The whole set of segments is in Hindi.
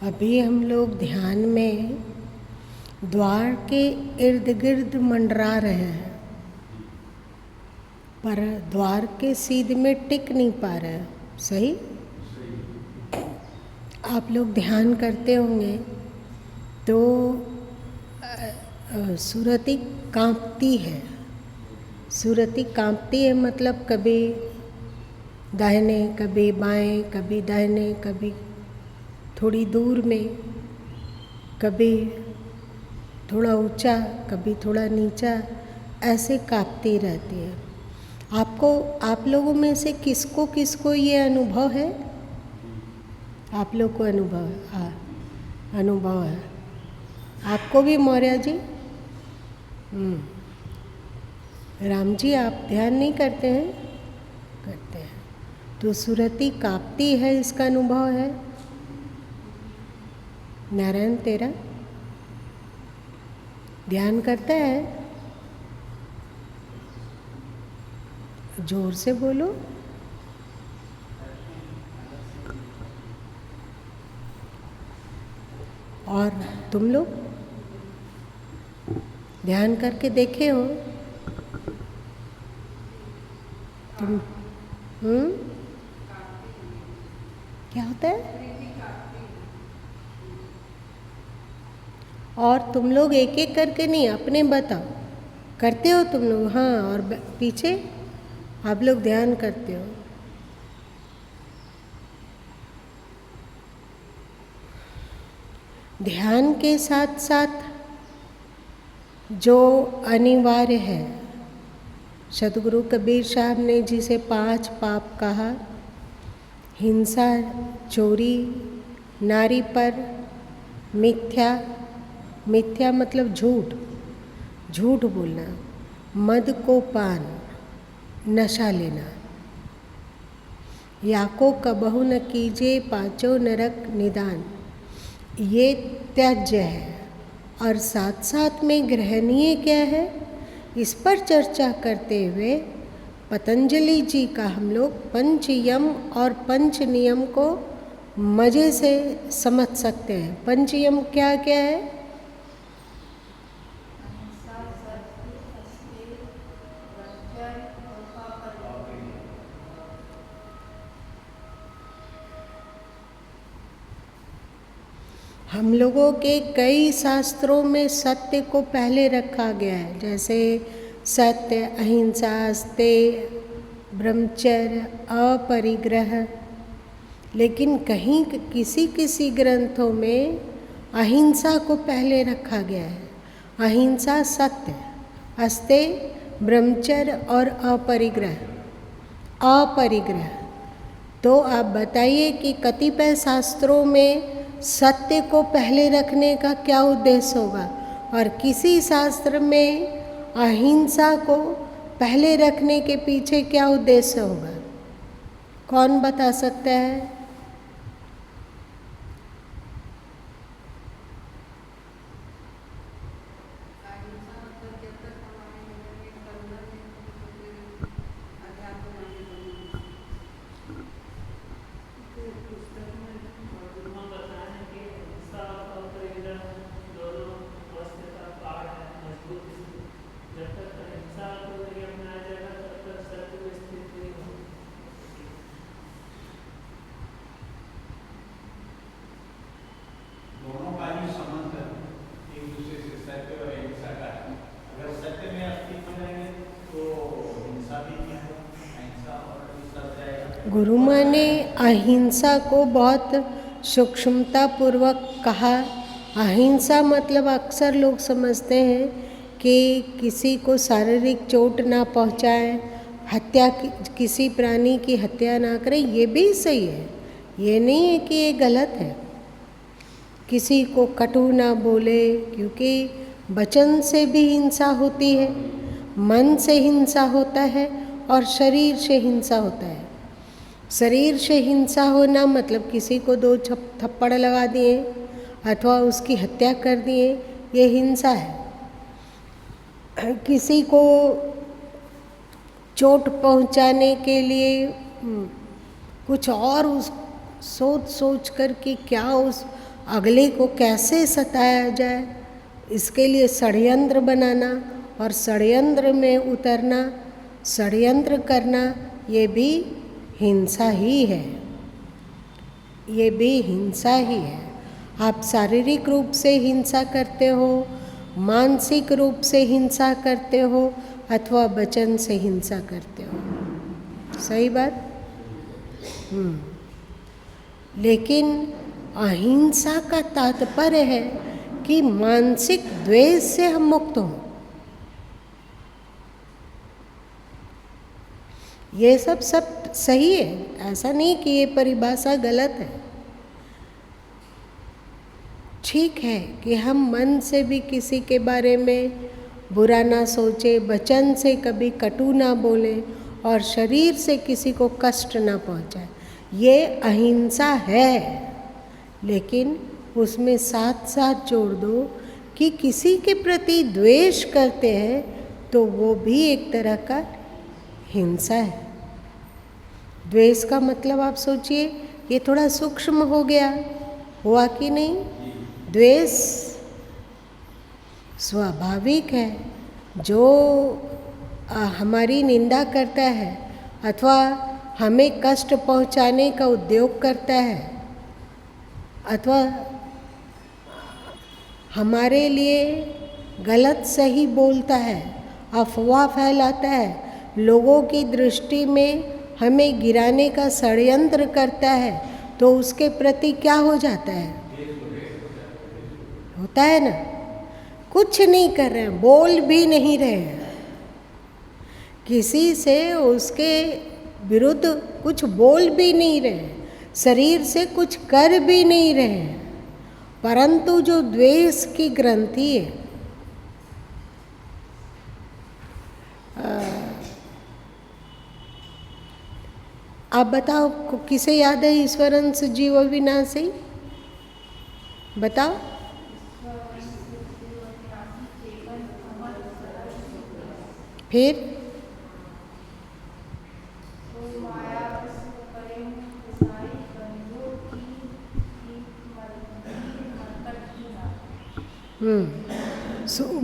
अभी हम लोग ध्यान में द्वार के इर्द गिर्द मंडरा रहे हैं, पर द्वार के सीध में टिक नहीं पा रहे हैं। सही? आप लोग ध्यान करते होंगे तो सुरति कांपती है। सुरति कांपती है मतलब कभी दाहिने, कभी बाएं, कभी दाहिने, कभी थोड़ी दूर में, कभी थोड़ा ऊंचा, कभी थोड़ा नीचा, ऐसे कांपती रहती है। आप लोगों में से किसको किसको ये अनुभव है? आप लोग को अनुभव है। आपको भी मौर्य जी? राम जी, आप ध्यान नहीं करते हैं? करते हैं। तो सुरति कांपती है, इसका अनुभव है? नारायण तेरा ध्यान करता है? जोर से बोलो। और तुम लोग ध्यान करके देखे हो? तुम क्या होता है? और तुम लोग एक एक करके नहीं, अपने बताओ। करते हो तुम लोग? हाँ। और पीछे आप लोग ध्यान करते हो? ध्यान के साथ साथ जो अनिवार्य है, सतगुरु कबीर साहब ने जिसे 5 पाप कहा, हिंसा, चोरी, नारी पर, मिथ्या मतलब झूठ, झूठ बोलना, मद को पान, नशा लेना, याको कबहु न कीजे पांचों नरक निदान, ये त्याज्य है। और साथ साथ में ग्रहणीय क्या है, इस पर चर्चा करते हुए पतंजलि जी का हम लोग पंच यम और पंच नियम को मज़े से समझ सकते हैं। पंच यम क्या क्या है? हम लोगों के कई शास्त्रों में सत्य को पहले रखा गया है, जैसे सत्य, अहिंसा, अस्तेय, ब्रह्मचर्य, अपरिग्रह। लेकिन कहीं किसी ग्रंथों में अहिंसा को पहले रखा गया है। अहिंसा, सत्य, अस्तेय, ब्रह्मचर्य और अपरिग्रह। तो आप बताइए कि कतिपय शास्त्रों में सत्य को पहले रखने का क्या उद्देश्य होगा, और किसी शास्त्र में अहिंसा को पहले रखने के पीछे क्या उद्देश्य होगा? कौन बता सकता है? गुरु माँ ने अहिंसा को बहुत सूक्ष्मता पूर्वक कहा। अहिंसा मतलब अक्सर लोग समझते हैं कि किसी को शारीरिक चोट ना पहुँचाए, किसी प्राणी की हत्या ना करें। ये भी सही है, ये नहीं है कि ये गलत है। किसी को कटु ना बोले, क्योंकि वचन से भी हिंसा होती है, मन से हिंसा होता है और शरीर से हिंसा होता है। शरीर से हिंसा होना मतलब किसी को 2 थप्पड़ लगा दिए अथवा उसकी हत्या कर दिए, ये हिंसा है। किसी को चोट पहुंचाने के लिए कुछ और सोच कर कि क्या अगले को कैसे सताया जाए, इसके लिए षड्यंत्र बनाना और षड्यंत्र में उतरना, षड्यंत्र करना, ये भी हिंसा ही है, ये भी हिंसा ही है। आप शारीरिक रूप से हिंसा करते हो, मानसिक रूप से हिंसा करते हो, अथवा वचन से हिंसा करते हो, सही बात। लेकिन अहिंसा का तात्पर्य है कि मानसिक द्वेष से हम मुक्त हों। ये सब सही है, ऐसा नहीं कि ये परिभाषा गलत है। ठीक है कि हम मन से भी किसी के बारे में बुरा ना सोचे, वचन से कभी कटु ना बोले और शरीर से किसी को कष्ट ना पहुंचाए, ये अहिंसा है। लेकिन उसमें साथ साथ जोड़ दो कि किसी के प्रति द्वेष करते हैं तो वो भी एक तरह का हिंसा है। द्वेष का मतलब आप सोचिए, ये थोड़ा सूक्ष्म हो गया, हुआ कि नहीं। द्वेष स्वाभाविक है, जो हमारी निंदा करता है अथवा हमें कष्ट पहुंचाने का उद्योग करता है अथवा हमारे लिए गलत सही बोलता है, अफवाह फैलाता है, लोगों की दृष्टि में हमें गिराने का षड्यंत्र करता है, तो उसके प्रति क्या हो जाता है, होता है ना। कुछ नहीं कर रहे हैं, बोल भी नहीं रहे हैं, किसी से उसके विरुद्ध कुछ बोल भी नहीं रहे हैं, शरीर से कुछ कर भी नहीं रहे हैं, परंतु जो द्वेष की ग्रंथि है, आप बताओ किसे याद है ईश्वरंस जीव विनाशी, बताओ। फिर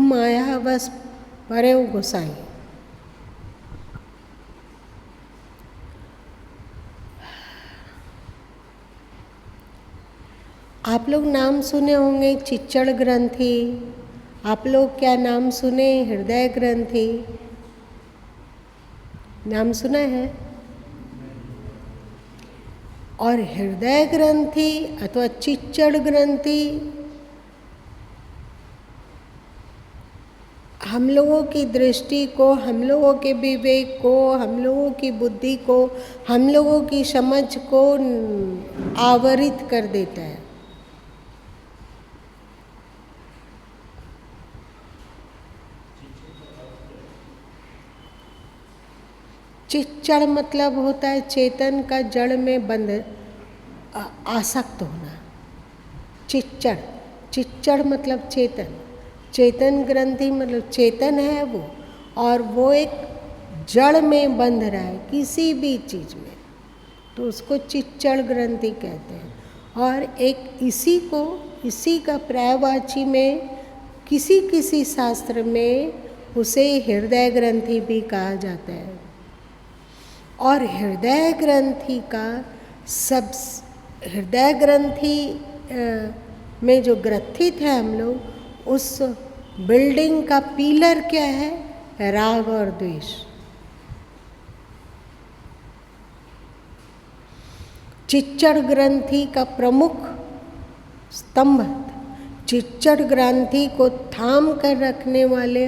मायावश परे गोसाई। आप लोग नाम सुने होंगे चिच्चड़ ग्रंथि, आप लोग क्या नाम सुने हृदय ग्रंथि, नाम सुना है। और हृदय ग्रंथि अथवा चिच्चड़ ग्रंथि हम लोगों की दृष्टि को, हम लोगों के विवेक को, हम लोगों की बुद्धि को, हम लोगों की समझ को आवरित कर देता है। चिच्चड़ मतलब होता है चेतन का जड़ में बंध आसक्त होना। चिच्चड़, चिच्चड़ मतलब चेतन, चेतन ग्रंथि मतलब चेतन है वो, और वो एक जड़ में बंध रहा है किसी भी चीज़ में, तो उसको चिच्चड़ ग्रंथि कहते हैं। और एक इसी का पर्यायवाची में किसी किसी शास्त्र में उसे हृदय ग्रंथि भी कहा जाता है। और हृदय ग्रंथि का हृदय ग्रंथि में जो ग्रथित है हम लोग, उस बिल्डिंग का पिलर क्या है, राग और द्वेष। चिच्चड़ ग्रंथि का प्रमुख स्तंभ, चिच्चड़ ग्रंथि को थाम कर रखने वाले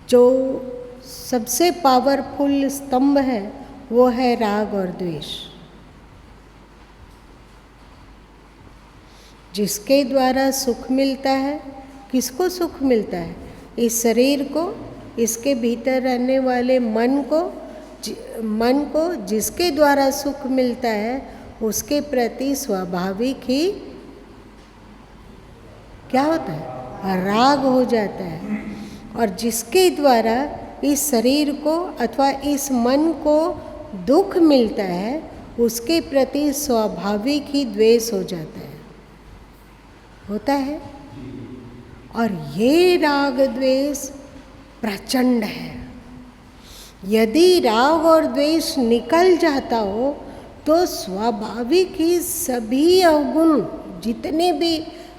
जो सबसे पावरफुल स्तंभ है वो है राग और द्वेष, जिसके द्वारा सुख मिलता है। किसको सुख मिलता है? इस शरीर को, इसके भीतर रहने वाले मन को जिसके द्वारा सुख मिलता है उसके प्रति स्वाभाविक ही क्या होता है, राग हो जाता है। और जिसके द्वारा इस शरीर को अथवा इस मन को दुख मिलता है उसके प्रति स्वाभाविक ही द्वेष हो जाता है। होता है। और ये राग द्वेष प्रचंड है। यदि राग और द्वेष निकल जाता हो तो स्वाभाविक ही सभी अवगुण, जितने भी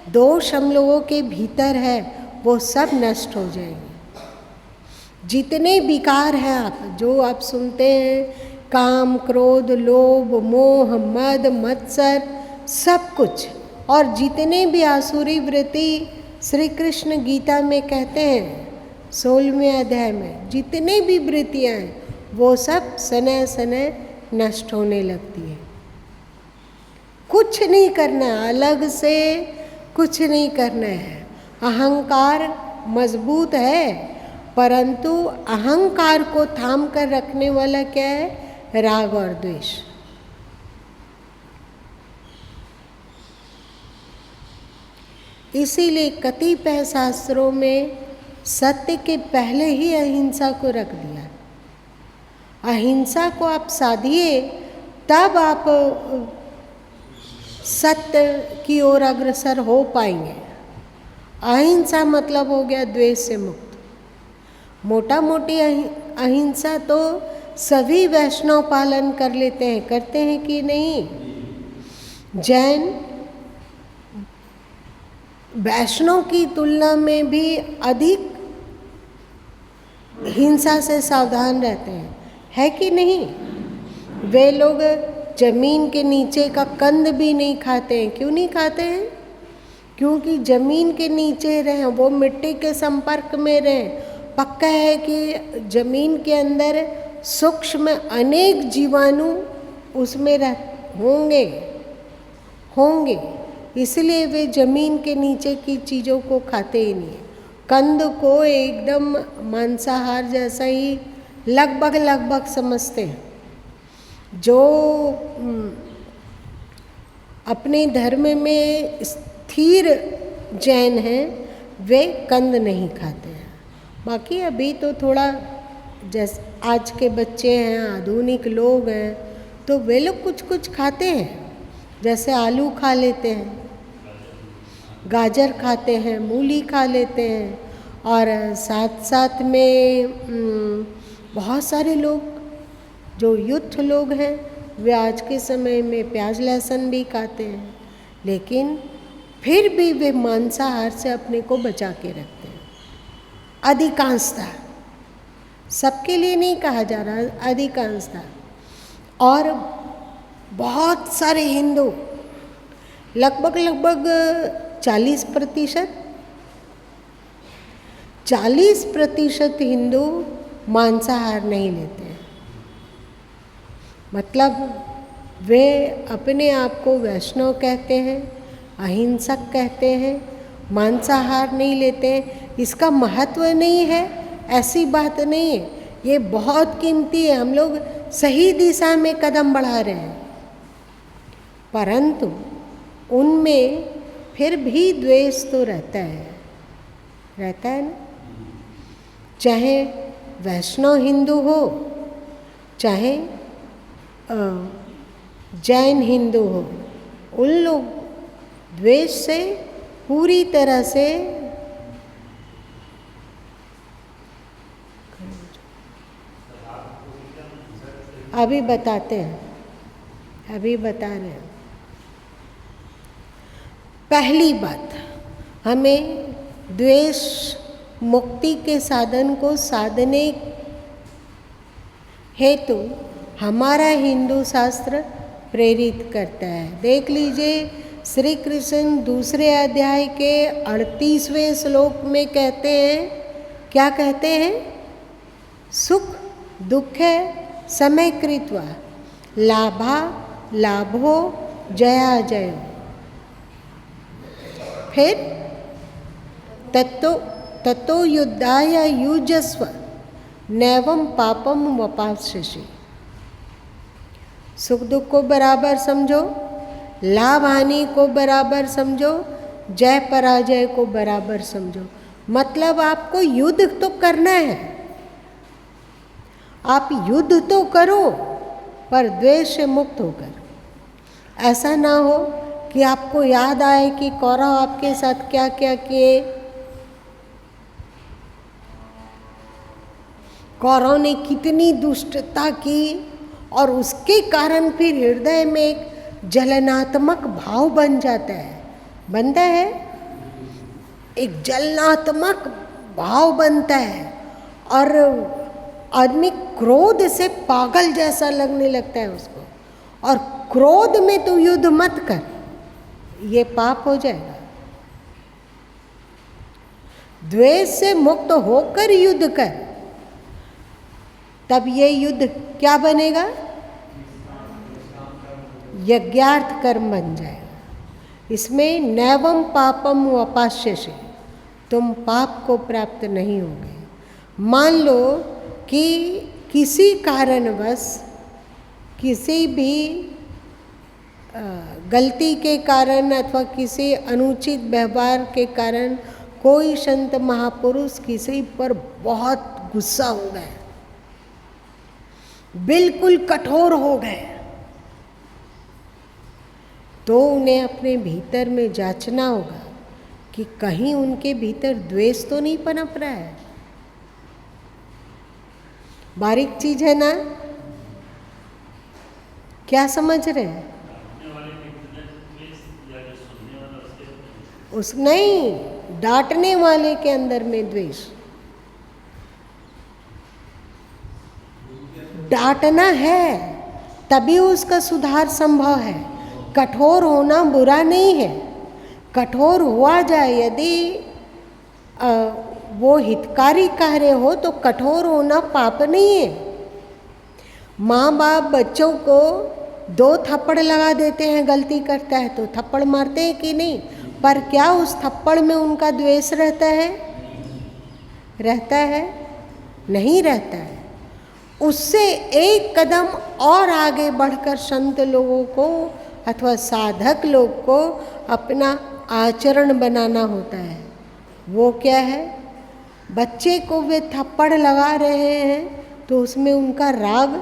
दोष हम लोगों के भीतर है, वो सब नष्ट हो जाएंगे। जितने विकार हैं जो आप सुनते हैं, काम, क्रोध, लोभ, मोह, मद, मत्सर, सब कुछ, और जितने भी आसुरी वृत्ति श्री कृष्ण गीता में कहते हैं 16वें अध्याय में, जितने भी वृत्तियाँ हैं वो सब सने सने नष्ट होने लगती है। कुछ नहीं करना है, अलग से कुछ नहीं करना है। अहंकार मजबूत है, परंतु अहंकार को थाम कर रखने वाला क्या है? राग और द्वेष। इसीलिए कतिपय शास्त्रों में सत्य के पहले ही अहिंसा को रख दिया। अहिंसा को आप साधिए तब आप सत्य की ओर अग्रसर हो पाएंगे। अहिंसा मतलब हो गया द्वेष से मुक्त। मोटा मोटी अहिंसा तो सभी वैष्णव पालन कर लेते हैं, करते हैं कि नहीं? जैन वैष्णव की तुलना में भी अधिक हिंसा से सावधान रहते हैं, है कि नहीं? वे लोग जमीन के नीचे का कंद भी नहीं खाते हैं। क्यों नहीं खाते हैं? क्योंकि जमीन के नीचे रहें, वो मिट्टी के संपर्क में रहें। पक्का है कि जमीन के अंदर सूक्ष्म अनेक जीवाणु उसमें होंगे, इसलिए वे जमीन के नीचे की चीज़ों को खाते ही नहीं। कंद को एकदम मांसाहार जैसा ही लगभग समझते हैं। जो अपने धर्म में स्थिर जैन हैं वे कंद नहीं खाते हैं। बाकी अभी तो थोड़ा जैसे आज के बच्चे हैं, आधुनिक लोग हैं, तो वे लोग कुछ कुछ खाते हैं। जैसे आलू खा लेते हैं, गाजर खाते हैं, मूली खा लेते हैं, और साथ साथ में बहुत सारे लोग जो युद्ध लोग हैं वे आज के समय में प्याज लहसुन भी खाते हैं, लेकिन फिर भी वे मांसाहार से अपने को बचा के रखते हैं। अधिकांशतः, सबके लिए नहीं कहा जा रहा, अधिकांशतः। और बहुत सारे हिंदू, लगभग 40% हिंदू मांसाहार नहीं लेते हैं। मतलब वे अपने आप को वैष्णव कहते हैं, अहिंसक कहते हैं, मांसाहार नहीं लेते हैं। इसका महत्व नहीं है, ऐसी बात नहीं है, ये बहुत कीमती है। हम लोग सही दिशा में कदम बढ़ा रहे हैं, परंतु उनमें फिर भी द्वेष तो रहता है ना। चाहे वैष्णव हिंदू हो, चाहे जैन हिंदू हो, उन लोग द्वेष से पूरी तरह से अभी बताते हैं, अभी बता रहे हैं। पहली बात, हमें द्वेष मुक्ति के साधन को साधने हेतु हमारा हिंदू शास्त्र प्रेरित करता है। देख लीजिए, श्री कृष्ण दूसरे अध्याय के 38वें श्लोक में कहते हैं, क्या कहते हैं? सुख दुख समय कृत्वा लाभा लाभो जया जयो। फिर ततो युद्धाय युजस्व नैवं पापम वपास्यसि। सुख दुख को बराबर समझो, लाभ हानि को बराबर समझो, जय पराजय को बराबर समझो। मतलब आपको युद्ध तो करना है, आप युद्ध तो करो, पर द्वेष से मुक्त होकर। ऐसा ना हो कि आपको याद आए कि कौरव आपके साथ क्या क्या किए। कौरव ने कितनी दुष्टता की और उसके कारण फिर हृदय में एक जलनात्मक भाव बन जाता है, बनता है, एक जलनात्मक भाव बनता है और आदमी क्रोध से पागल जैसा लगने लगता है उसको। और क्रोध में तो युद्ध मत कर, ये पाप हो जाएगा। द्वेष से मुक्त होकर युद्ध कर, तब ये युद्ध क्या बनेगा? यज्ञार्थ कर्म बन जाएगा। इसमें नैवम पापम वपाश्यसे, तुम पाप को प्राप्त नहीं होगे। मान लो कि किसी कारणवश, किसी भी गलती के कारण अथवा किसी अनुचित व्यवहार के कारण कोई संत महापुरुष किसी पर बहुत गुस्सा हो गए, बिल्कुल कठोर हो गए, तो उन्हें अपने भीतर में जांचना होगा कि कहीं उनके भीतर द्वेष तो नहीं पनप रहा है। बारीक चीज है ना, क्या समझ रहे हैं? उस नहीं, डांटने वाले के अंदर में द्वेष। डांटना है तभी उसका सुधार संभव है। कठोर होना बुरा नहीं है, कठोर हुआ जाए, यदि वो हितकारी कार्य हो तो कठोर होना पाप नहीं है। माँ बाप बच्चों को 2 थप्पड़ लगा देते हैं, गलती करता है तो थप्पड़ मारते हैं कि नहीं, पर क्या उस थप्पड़ में उनका द्वेष रहता है? रहता है? नहीं रहता है। उससे एक कदम और आगे बढ़कर संत लोगों को अथवा साधक लोग को अपना आचरण बनाना होता है। वो क्या है? बच्चे को वे थप्पड़ लगा रहे हैं तो उसमें उनका राग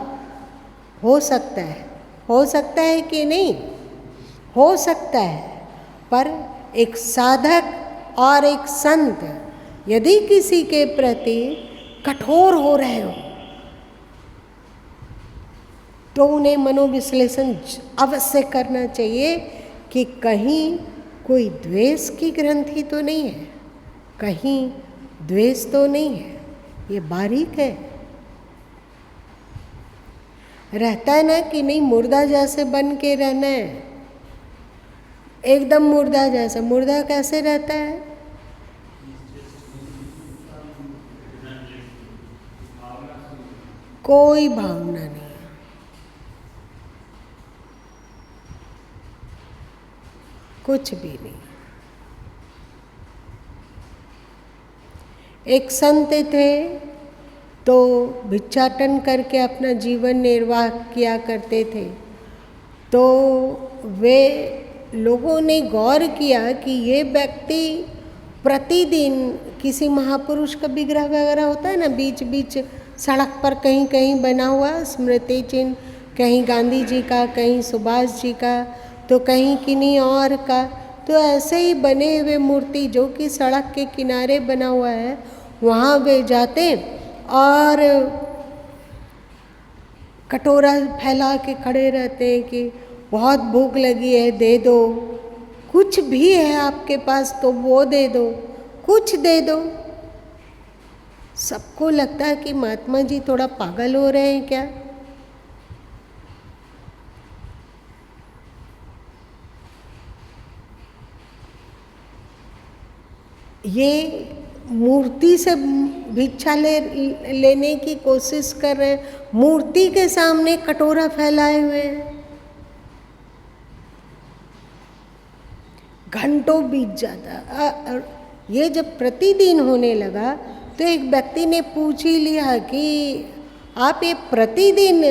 हो सकता है, हो सकता है कि नहीं? हो सकता है। पर एक साधक और एक संत यदि किसी के प्रति कठोर हो रहे हो तो उन्हें मनोविश्लेषण अवश्य करना चाहिए कि कहीं कोई द्वेष की ग्रंथि तो नहीं है, कहीं द्वेष तो नहीं है। ये बारीक है। रहता है ना कि नहीं, मुर्दा जैसे बन के रहना है, एकदम मुर्दा जैसा। मुर्दा कैसे रहता है? कोई भावना नहीं, कुछ भी नहीं। एक संत थे तो भिक्षाटन करके अपना जीवन निर्वाह किया करते थे। तो वे लोगों ने गौर किया कि ये व्यक्ति प्रतिदिन किसी महापुरुष का विग्रह वगैरह होता है ना, बीच बीच सड़क पर कहीं कहीं बना हुआ स्मृति चिन्ह, कहीं गांधी जी का, कहीं सुभाष जी का, तो कहीं किन्हीं और का। तो ऐसे ही बने हुए मूर्ति जो कि सड़क के किनारे बना हुआ है, वहाँ वे जाते और कटोरा फैला के खड़े रहते हैं कि बहुत भूख लगी है, दे दो, कुछ भी है आपके पास तो वो दे दो, कुछ दे दो। सबको लगता है कि महात्मा जी थोड़ा पागल हो रहे हैं क्या। ये मूर्ति से भिक्षा लेने की कोशिश कर रहे हैं, मूर्ति के सामने कटोरा फैलाए हुए हैं। घंटों बीत जाता। ये जब प्रतिदिन होने लगा तो एक व्यक्ति ने पूछ ही लिया कि आप ये प्रतिदिन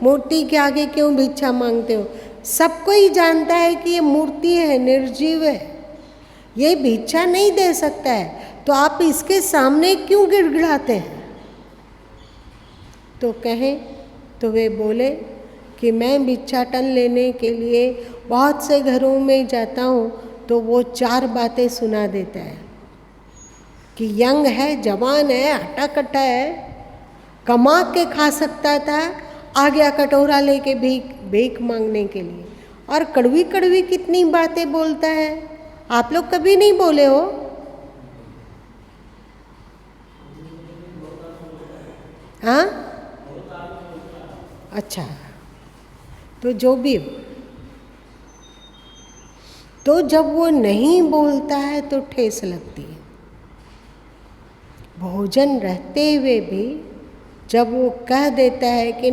मूर्ति के आगे क्यों भिक्षा मांगते हो? सबको ही जानता है कि ये मूर्ति है, निर्जीव है, ये भिक्षा नहीं दे सकता है, तो आप इसके सामने क्यों गिड़गिड़ाते हैं? तो कहें तो वे बोले कि मैं भिक्षाटन लेने के लिए बहुत से घरों में जाता हूँ तो वो 4 बातें सुना देता है कि यंग है, जवान है, हट्टा कट्टा है, कमा के खा सकता था, आ गया कटोरा लेके भीख मांगने के लिए। और कड़वी कड़वी कितनी बातें बोलता है। आप लोग कभी नहीं बोले हो? हाँ, अच्छा, तो जो भी हो, तो जब वो नहीं बोलता है तो ठेस लगती है। भोजन रहते हुए भी जब वो कह देता है कि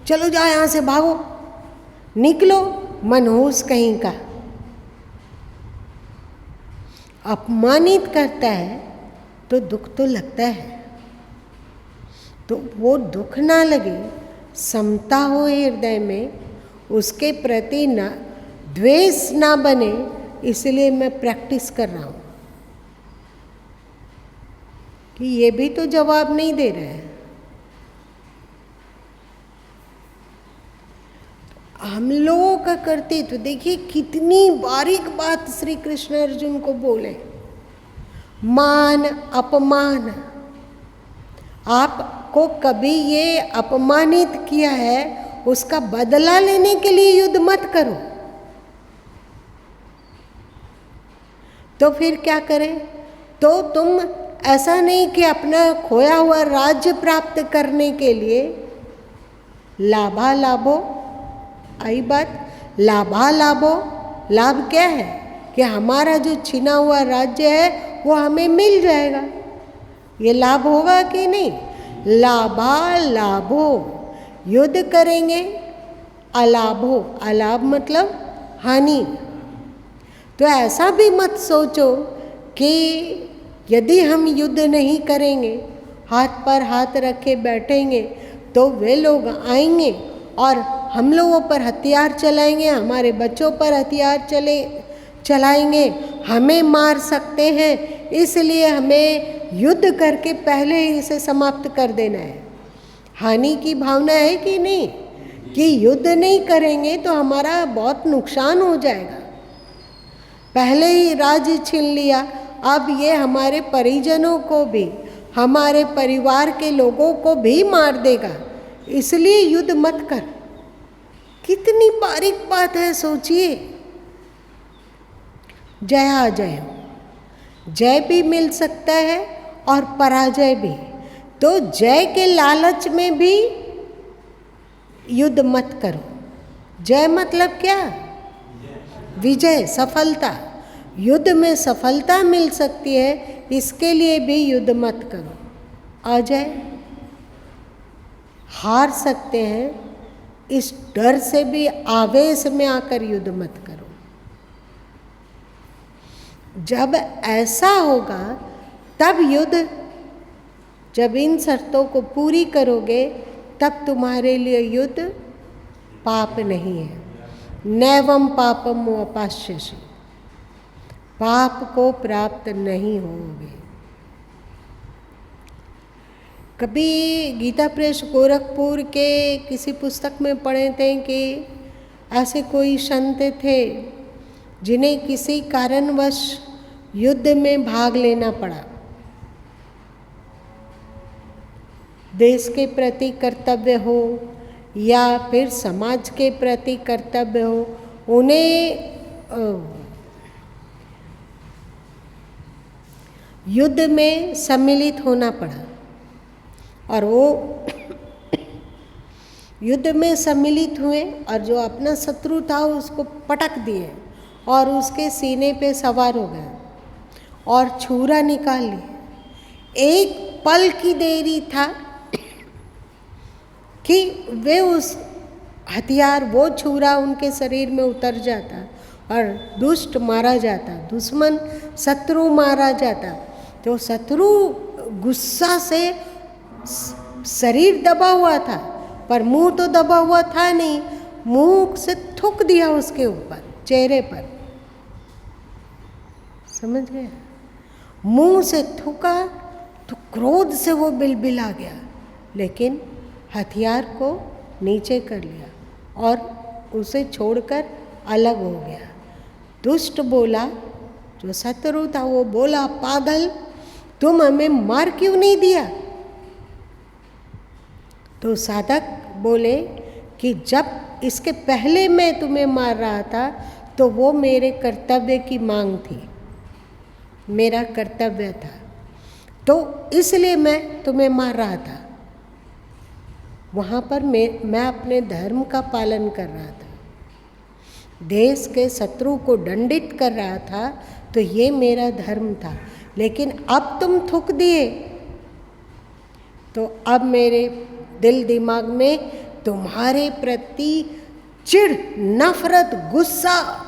चलो जाओ यहाँ से, भागो, निकलो, मनहूस कहीं का, अपमानित करता है तो दुख तो लगता है। तो वो दुख ना लगे, समता हो हृदय में, उसके प्रति ना द्वेष ना बने, इसलिए मैं प्रैक्टिस कर रहा हूँ कि ये भी तो जवाब नहीं दे रहे हैं। हम लोगों का करते तो देखिए कितनी बारीक बात श्री कृष्ण अर्जुन को बोले। मान अपमान, आपको कभी ये अपमानित किया है, उसका बदला लेने के लिए युद्ध मत करो। तो फिर क्या करें? तो तुम ऐसा नहीं कि अपना खोया हुआ राज्य प्राप्त करने के लिए लाभालाभो, आई बात, लाभालाभो, लाभ क्या है कि हमारा जो छिना हुआ राज्य है वो हमें मिल जाएगा, ये लाभ होगा कि नहीं? लाभालाभो, युद्ध करेंगे, अलाभो, अलाभ मतलब हानि। तो ऐसा भी मत सोचो कि यदि हम युद्ध नहीं करेंगे, हाथ पर हाथ रखे बैठेंगे, तो वे लोग आएंगे और हम लोगों पर हथियार चलाएंगे, हमारे बच्चों पर हथियार चलाएंगे, हमें मार सकते हैं, इसलिए हमें युद्ध करके पहले ही इसे समाप्त कर देना है। हानि की भावना है कि नहीं, कि युद्ध नहीं करेंगे तो हमारा बहुत नुकसान हो जाएगा। पहले ही राज्य छीन लिया, अब ये हमारे परिजनों को भी, हमारे परिवार के लोगों को भी मार देगा, इसलिए युद्ध मत कर। कितनी बारीक बात है, सोचिए। जय अजय हो, जय भी मिल सकता है और पराजय भी। तो जय के लालच में भी युद्ध मत करो। जय मतलब क्या? विजय, सफलता। युद्ध में सफलता मिल सकती है, इसके लिए भी युद्ध मत करो। अजय, हार सकते हैं, इस डर से भी आवेश में आकर युद्ध मत करो। जब ऐसा होगा तब युद्ध, जब इन शर्तों को पूरी करोगे तब तुम्हारे लिए युद्ध पाप नहीं है। नैवम पापम अपास्यसि, पाप को प्राप्त नहीं होगे। कभी गीता प्रेस गोरखपुर के किसी पुस्तक में पढ़े थे कि ऐसे कोई संत थे जिन्हें किसी कारणवश युद्ध में भाग लेना पड़ा। देश के प्रति कर्तव्य हो या फिर समाज के प्रति कर्तव्य हो, उन्हें युद्ध में सम्मिलित होना पड़ा और वो युद्ध में सम्मिलित हुए और जो अपना शत्रु था उसको पटक दिए और उसके सीने पे सवार हो गए और छुरा निकाल लिए। एक पल की देरी था कि वे उस हथियार, वो छुरा उनके शरीर में उतर जाता और दुष्ट मारा जाता, दुश्मन शत्रु मारा जाता। तो शत्रु गुस्सा से शरीर दबा हुआ था पर मुंह तो दबा हुआ था नहीं, मुंह से थूक दिया उसके ऊपर, चेहरे पर, समझ गए? मुंह से थूका तो क्रोध से वो बिलबिला गया, लेकिन हथियार को नीचे कर लिया और उसे छोड़कर अलग हो गया। दुष्ट बोला, जो शत्रु था वो बोला, पागल तुम हमें मार क्यों नहीं दिया? तो साधक बोले कि जब इसके पहले मैं तुम्हें मार रहा था तो वो मेरे कर्तव्य की मांग थी, मेरा कर्तव्य था, तो इसलिए मैं तुम्हें मार रहा था। वहाँ पर मैं अपने धर्म का पालन कर रहा था, देश के शत्रु को दंडित कर रहा था, तो ये मेरा धर्म था। लेकिन अब तुम थूक दिए, तो अब मेरे दिल दिमाग में तुम्हारे प्रति चिढ़, नफरत, गुस्सा,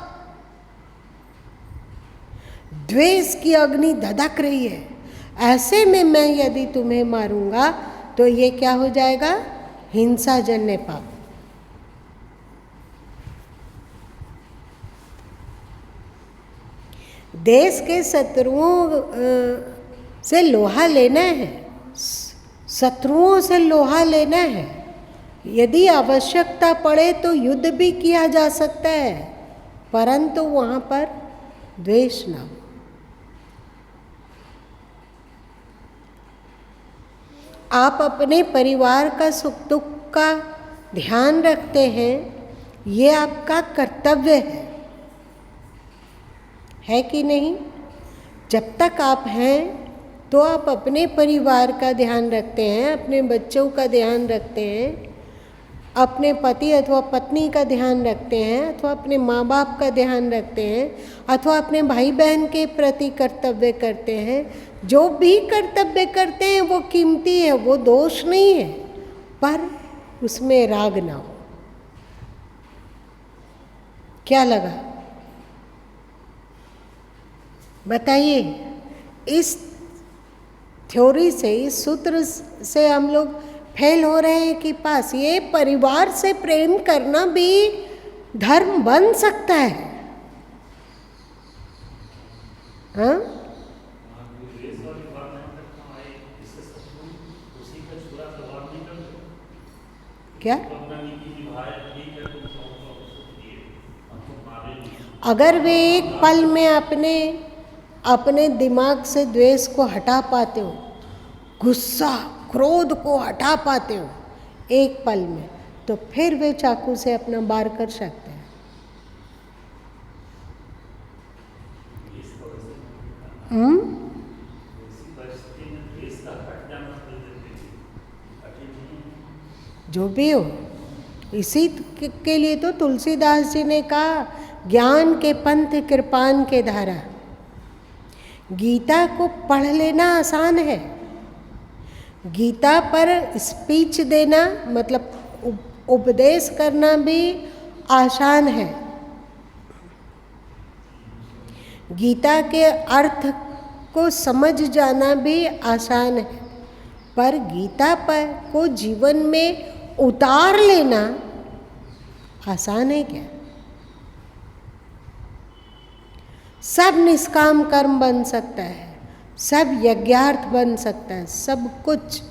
द्वेष की अग्नि धधक रही है। ऐसे में मैं यदि तुम्हें मारूंगा तो ये क्या हो जाएगा? हिंसा जन्य पाप। देश के शत्रुओं से लोहा लेना है, शत्रुओं से लोहा लेना है। यदि आवश्यकता पड़े तो युद्ध भी किया जा सकता है, परंतु वहाँ पर द्वेष ना हो। आप अपने परिवार का सुख दुख का ध्यान रखते हैं, ये आपका कर्तव्य है कि नहीं? जब तक आप हैं तो आप अपने परिवार का ध्यान रखते हैं, अपने बच्चों का ध्यान रखते हैं, अपने पति अथवा पत्नी का ध्यान रखते हैं, अथवा अपने माँ बाप का ध्यान रखते हैं, अथवा अपने भाई बहन के प्रति कर्तव्य करते हैं। जो भी कर्तव्य करते हैं वो कीमती है, वो दोष नहीं है, पर उसमें राग ना हो। क्या लगा बताइए? इस थ्योरी से, इस सूत्र से हम लोग फेल हो रहे हैं कि पास ये परिवार से प्रेम करना भी धर्म बन सकता है। हाँ, क्या? अगर वे एक पल में अपने दिमाग से द्वेष को हटा पाते हो, गुस्सा क्रोध को हटा पाते हो एक पल में, तो फिर वे चाकू से अपना वार कर सकते हैं। जो भी हो, इसी के लिए तो तुलसीदास जी ने कहा, ज्ञान के पंथ कृपान के धारा। गीता को पढ़ लेना आसान है, गीता पर स्पीच देना मतलब उपदेश करना भी आसान है, गीता के अर्थ को समझ जाना भी आसान है, पर गीता पर को जीवन में उतार लेना आसान है क्या? सब निष्काम कर्म बन सकता है, सब यज्ञार्थ बन सकता है, सब कुछ,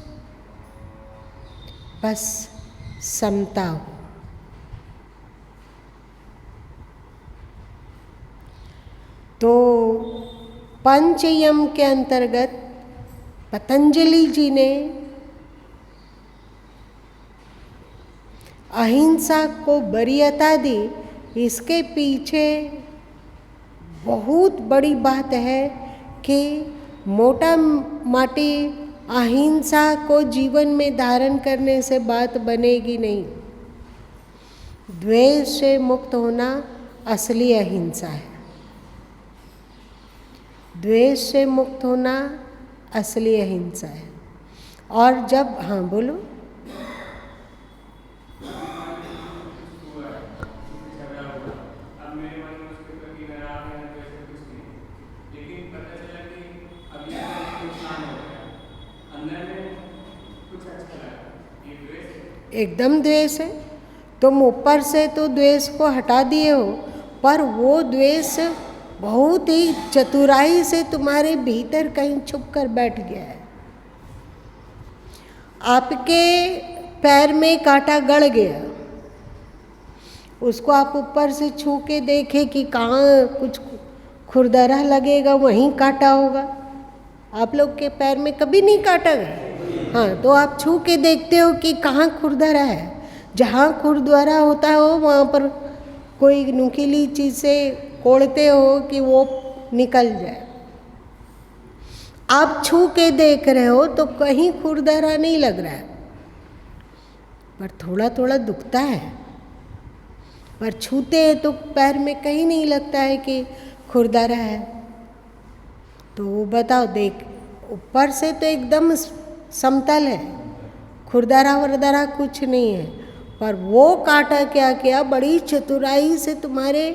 बस समता हो। तो पंचयम के अंतर्गत पतंजलि जी ने अहिंसा को वरीयता दी। इसके पीछे बहुत बड़ी बात है कि मोटा माटी अहिंसा को जीवन में धारण करने से बात बनेगी नहीं। द्वेष से मुक्त होना असली अहिंसा है, द्वेष से मुक्त होना असली अहिंसा है। और जब, हाँ बोलो। एकदम द्वेष है। तुम ऊपर से तो द्वेष को हटा दिए हो, पर वो द्वेष बहुत ही चतुराई से तुम्हारे भीतर कहीं छुप कर बैठ गया है। आपके पैर में कांटा गड़ गया, उसको आप ऊपर से छू के देखें कि कहाँ कुछ खुरदरा लगेगा, वहीं काटा होगा। आप लोग के पैर में कभी नहीं काटा गया? हाँ, तो आप छू के देखते हो कि कहाँ खुरदरा है। जहाँ खुरदरा होता हो वहाँ पर कोई नुकीली चीज़ से कोड़ते हो कि वो निकल जाए। आप छू के देख रहे हो तो कहीं खुरदरा नहीं लग रहा है, पर थोड़ा थोड़ा दुखता है। पर छूते हैं तो पैर में कहीं नहीं लगता है कि खुरदरा है। तो वो बताओ, देख ऊपर से तो एकदम समतल है, खुरदरा वरदरा कुछ नहीं है, पर वो कांटा क्या किया, बड़ी चतुराई से तुम्हारे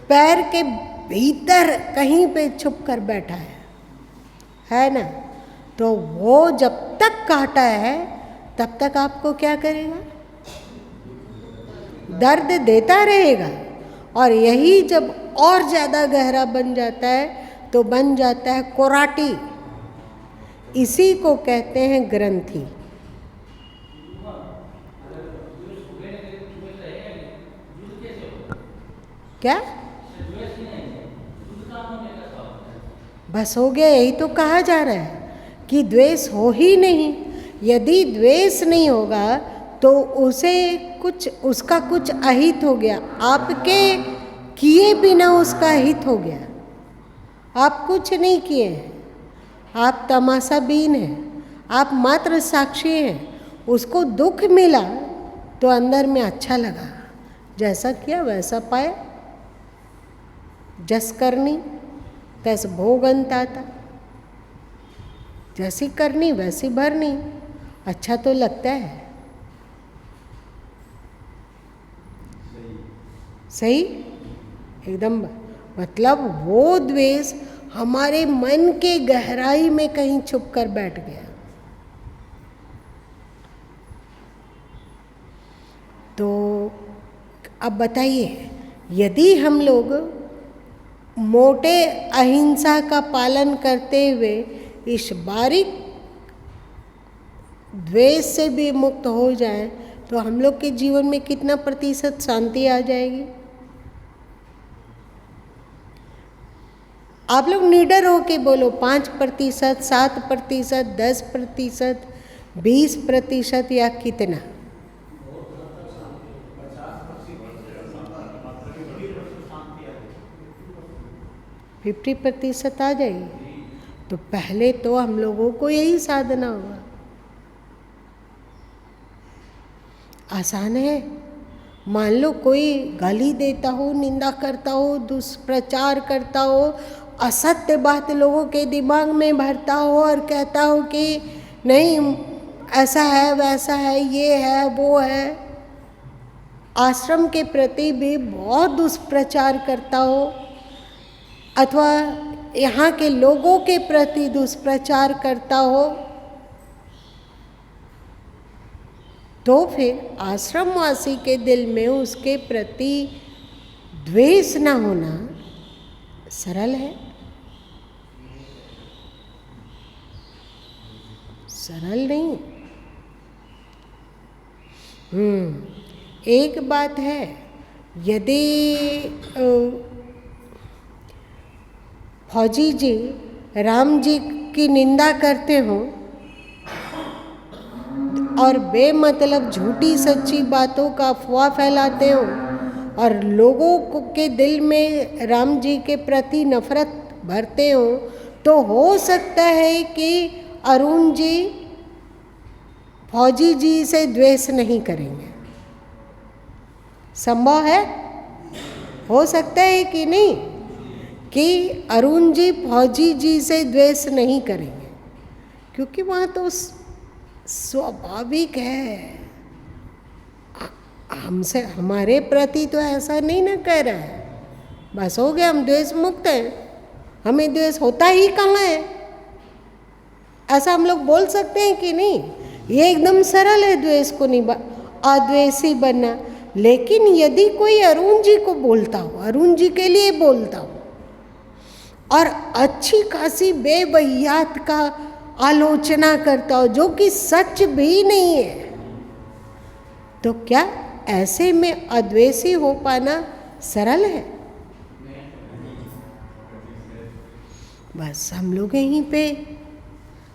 पैर के भीतर कहीं पे छुप कर बैठा है ना। तो वो जब तक काटा है तब तक आपको क्या करेगा, दर्द देता रहेगा। और यही जब और ज़्यादा गहरा बन जाता है तो बन जाता है कोराटी। इसी को कहते हैं ग्रंथि। क्या बस हो गया? यही तो कहा जा रहा है कि द्वेष हो ही नहीं। यदि द्वेष नहीं होगा तो उसे कुछ, उसका कुछ अहित हो गया, आपके किए बिना उसका अहित हो गया। आप कुछ नहीं किए हैं, आप तमाशाबीन हैं, आप मात्र साक्षी हैं। उसको दुख मिला तो अंदर में अच्छा लगा, जैसा किया वैसा पाया। जस करनी तस भोगंता था, जैसी करनी वैसी भरनी। अच्छा तो लगता है, सही एकदम। मतलब वो द्वेष हमारे मन के गहराई में कहीं छुप कर बैठ गया। तो अब बताइए, यदि हम लोग मोटे अहिंसा का पालन करते हुए इस बारीक द्वेष से भी मुक्त हो जाएं तो हम लोग के जीवन में कितना प्रतिशत शांति आ जाएगी। आप लोग निडर हो के बोलो, 5%, 7%, 10%, 20% या कितना? 50% आ जाएगी। तो पहले तो हम लोगों को यही साधना होगा। आसान है। मान लो कोई गाली देता हो, निंदा करता हो, दुष्प्रचार करता हो, असत्य बात लोगों के दिमाग में भरता हो और कहता हो कि नहीं ऐसा है वैसा है, ये है वो है। आश्रम के प्रति भी बहुत दुष्प्रचार करता हो अथवा यहाँ के लोगों के प्रति दुष्प्रचार करता हो, तो फिर आश्रमवासी के दिल में उसके प्रति द्वेष न होना सरल है? सरल नहीं। एक बात है, यदि फौजी जी राम जी की निंदा करते हो और बेमतलब झूठी सच्ची बातों का अफवाह फैलाते हो और लोगों के दिल में राम जी के प्रति नफरत भरते हो, तो हो सकता है कि अरुण जी फौजी जी से द्वेष नहीं करेंगे। संभव है? हो सकता है कि नहीं कि अरुण जी फौजी जी से द्वेष नहीं करेंगे, क्योंकि वहाँ तो स्वाभाविक है। हमसे हमारे प्रति तो ऐसा नहीं ना कह रहा है, बस हो गया हम द्वेष मुक्त हैं, हमें द्वेष होता ही कहाँ है, ऐसा हम लोग बोल सकते हैं कि नहीं? ये एकदम सरल है द्वेष को नहीं अद्वेषी बनना। लेकिन यदि कोई अरुण जी को बोलता हो, अरुण जी के लिए बोलता हो और अच्छी खासी बेबहियात का आलोचना करता हो जो कि सच भी नहीं है, तो क्या ऐसे में अद्वेषी हो पाना सरल है? बस हम लोग यहीं पे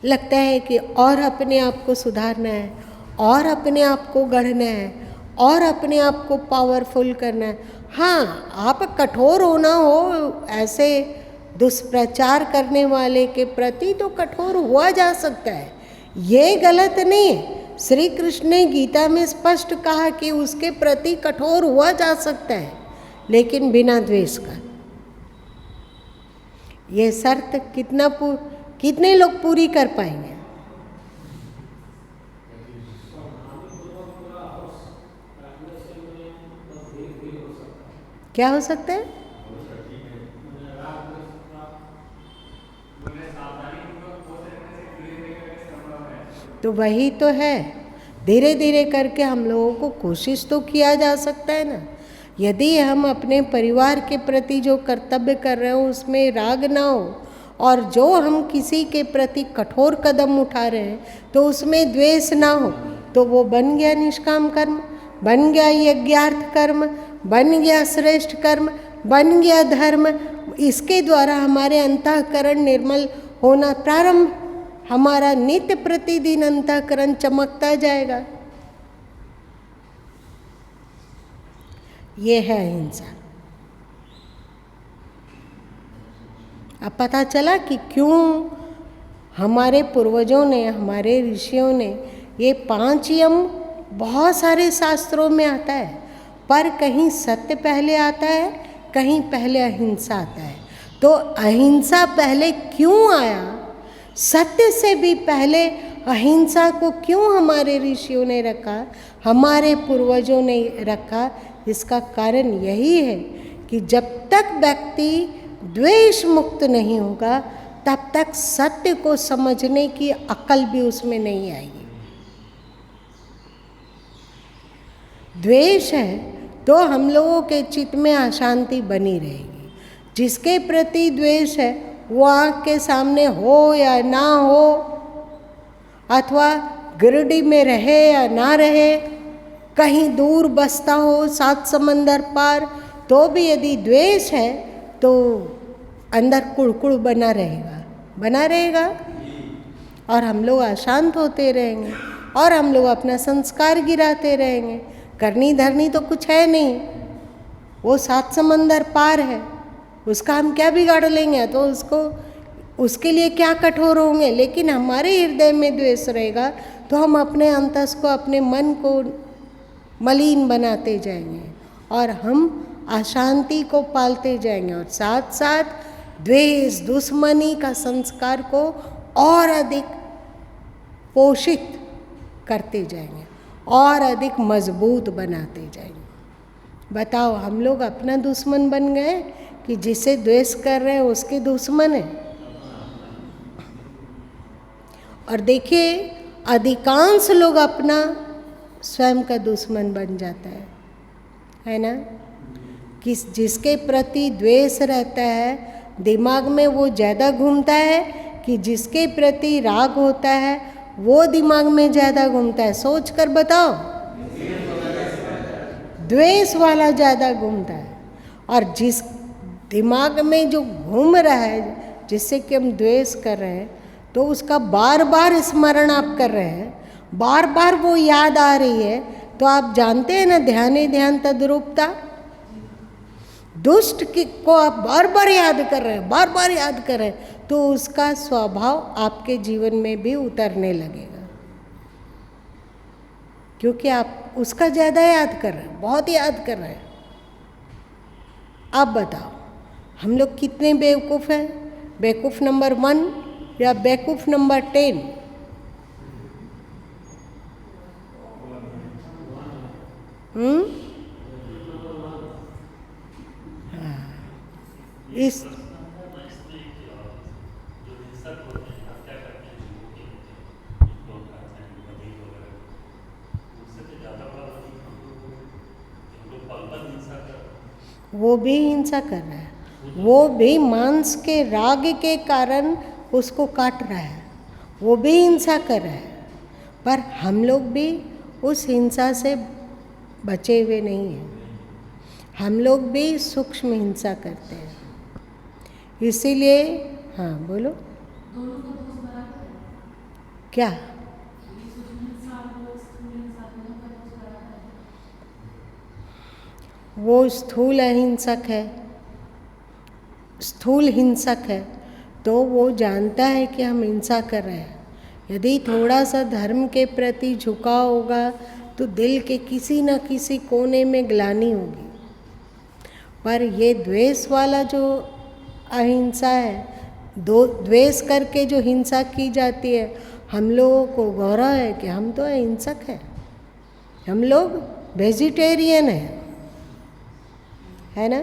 लगता है कि और अपने आप को सुधारना है, और अपने आप को गढ़ना है, और अपने आप को पावरफुल करना है। हाँ, आप कठोर होना हो, ऐसे दुष्प्रचार करने वाले के प्रति तो कठोर हुआ जा सकता है, ये गलत नहीं है। श्री कृष्ण ने गीता में स्पष्ट कहा कि उसके प्रति कठोर हुआ जा सकता है, लेकिन बिना द्वेष का। ये शर्त कितने लोग पूरी कर पाएंगे? क्या हो सकता है? तो वही तो है, धीरे धीरे करके हम लोगों को कोशिश तो किया जा सकता है ना। यदि हम अपने परिवार के प्रति जो कर्तव्य कर रहे हो उसमें राग ना हो, और जो हम किसी के प्रति कठोर कदम उठा रहे हैं तो उसमें द्वेष ना हो, तो वो बन गया निष्काम कर्म, बन गया यज्ञार्थ कर्म, बन गया श्रेष्ठ कर्म, बन गया धर्म। इसके द्वारा हमारे अंतःकरण निर्मल होना प्रारंभ, हमारा नित्य प्रतिदिन अंतःकरण चमकता जाएगा। ये है अहिंसा। अब पता चला कि क्यों हमारे पूर्वजों ने, हमारे ऋषियों ने ये 5 यम, बहुत सारे शास्त्रों में आता है, पर कहीं सत्य पहले आता है, कहीं पहले अहिंसा आता है। तो अहिंसा पहले क्यों आया, सत्य से भी पहले अहिंसा को क्यों हमारे ऋषियों ने रखा, हमारे पूर्वजों ने रखा? इसका कारण यही है कि जब तक व्यक्ति द्वेष मुक्त नहीं होगा तब तक सत्य को समझने की अक्ल भी उसमें नहीं आएगी। द्वेष है तो हम लोगों के चित्त में अशांति बनी रहेगी। जिसके प्रति द्वेष है वो आँख के सामने हो या ना हो, अथवा गिरडी में रहे या ना रहे, कहीं दूर बसता हो 7 समंदर पार, तो भी यदि द्वेष है तो अंदर कुड़कुड़ बना रहेगा, और हम लोग अशांत होते रहेंगे, और हम लोग अपना संस्कार गिराते रहेंगे। करनी धरनी तो कुछ है नहीं, वो 7 समंदर पार है, उसका हम क्या बिगाड़ लेंगे? तो उसके लिए क्या कठोर होंगे? लेकिन हमारे हृदय में द्वेष रहेगा तो हम अपने अंतस को, अपने मन को मलिन बनाते जाएंगे, और हम अशांति को पालते जाएंगे, और साथ साथ द्वेष, दुश्मनी का संस्कार को और अधिक पोषित करते जाएंगे, और अधिक मजबूत बनाते जाएंगे। बताओ, हम लोग अपना दुश्मन बन गए कि जिसे द्वेष कर रहे हैं उसके दुश्मन है? और देखिए, अधिकांश लोग अपना स्वयं का दुश्मन बन जाता है ना। जिसके प्रति द्वेष रहता है दिमाग में वो ज़्यादा घूमता है, कि जिसके प्रति राग होता है वो दिमाग में ज़्यादा घूमता है? सोच कर बताओ। द्वेष वाला ज़्यादा घूमता है, और जिस दिमाग में जो घूम रहा है जिससे कि हम द्वेष कर रहे हैं, तो उसका बार बार स्मरण आप कर रहे हैं, बार बार वो याद आ रही है, तो आप जानते हैं ना, ध्याने ध्यान तद्रूपता। दुष्ट को आप बार बार याद कर रहे हैं, बार बार याद कर रहे हैं, तो उसका स्वभाव आपके जीवन में भी उतरने लगेगा, क्योंकि आप उसका ज़्यादा याद कर रहे हैं, बहुत याद कर रहे हैं। आप बताओ, हम लोग कितने बेवकूफ़ हैं? बेवकूफ़ नंबर 1 या बेवकूफ़ नंबर 10? इस वो भी हिंसा कर रहा है, वो भी मांस के राग के कारण उसको काट रहा है, वो भी हिंसा कर रहा है। पर हम लोग भी उस हिंसा से बचे हुए नहीं हैं। हम लोग भी सूक्ष्म हिंसा करते हैं, इसीलिए हाँ बोलो क्या। वो स्थूल अहिंसक है, स्थूल हिंसक है, तो वो जानता है कि हम हिंसा कर रहे हैं। यदि थोड़ा सा धर्म के प्रति झुकाव होगा तो दिल के किसी न किसी कोने में ग्लानि होगी। पर ये द्वेष वाला जो अहिंसा है, द्वेष करके जो हिंसा की जाती है, हम लोगों को गौरव है कि हम तो अहिंसक हैं, हम लोग वेजिटेरियन हैं, है ना।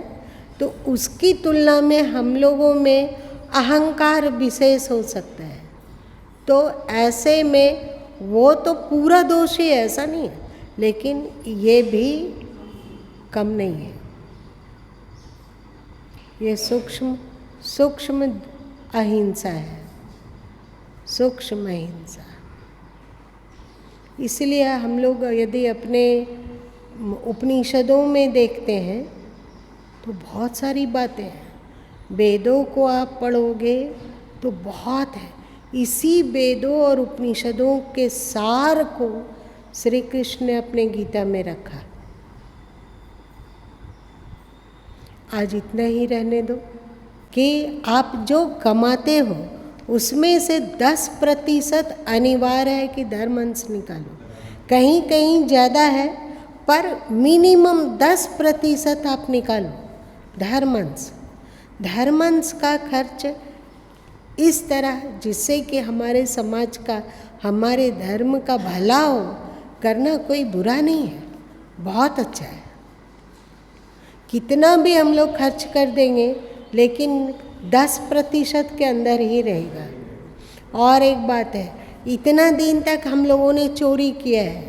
तो उसकी तुलना में हम लोगों में अहंकार विशेष हो सकता है। तो ऐसे में वो तो पूरा दोषी है, ऐसा नहीं है, लेकिन ये भी कम नहीं है। ये सूक्ष्म अहिंसा है, सूक्ष्म अहिंसा। इसलिए हम लोग यदि अपने उपनिषदों में देखते हैं तो बहुत सारी बातें हैं। वेदों को आप पढ़ोगे तो बहुत है। इसी वेदों और उपनिषदों के सार को श्री कृष्ण ने अपने गीता में रखा। आज इतना ही रहने दो कि आप जो कमाते हो उसमें से 10% अनिवार्य है कि धर्म अंश निकालो। कहीं कहीं ज़्यादा है, पर मिनिमम 10% आप निकालो धर्मांश। धर्मांश का खर्च इस तरह जिससे कि हमारे समाज का, हमारे धर्म का भला हो, करना कोई बुरा नहीं है, बहुत अच्छा है। कितना भी हम लोग खर्च कर देंगे लेकिन 10% के अंदर ही रहेगा। और एक बात है, इतना दिन तक हम लोगों ने चोरी किया है,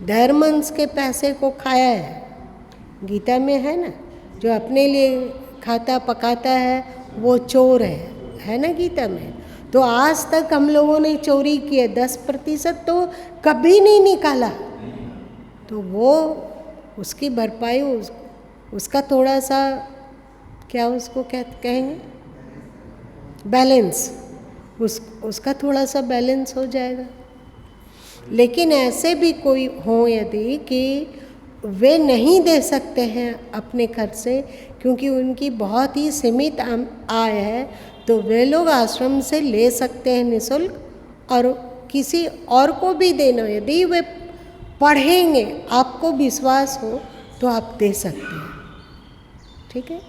धर्मांश के पैसे को खाया है। गीता में है ना, जो अपने लिए खाता पकाता है वो चोर है ना गीता में। तो आज तक हम लोगों ने चोरी की है, 10% तो कभी नहीं निकाला। तो वो उसकी भरपाई, उसका थोड़ा सा क्या उसको कहेंगे बैलेंस, उसका थोड़ा सा बैलेंस हो जाएगा। लेकिन ऐसे भी कोई हो यदि कि वे नहीं दे सकते हैं अपने खर्च से, क्योंकि उनकी बहुत ही सीमित आय है, तो वे लोग आश्रम से ले सकते हैं निःशुल्क, और किसी और को भी देना। यदि वे पढ़ेंगे, आपको विश्वास हो तो आप दे सकते हैं। ठीक है।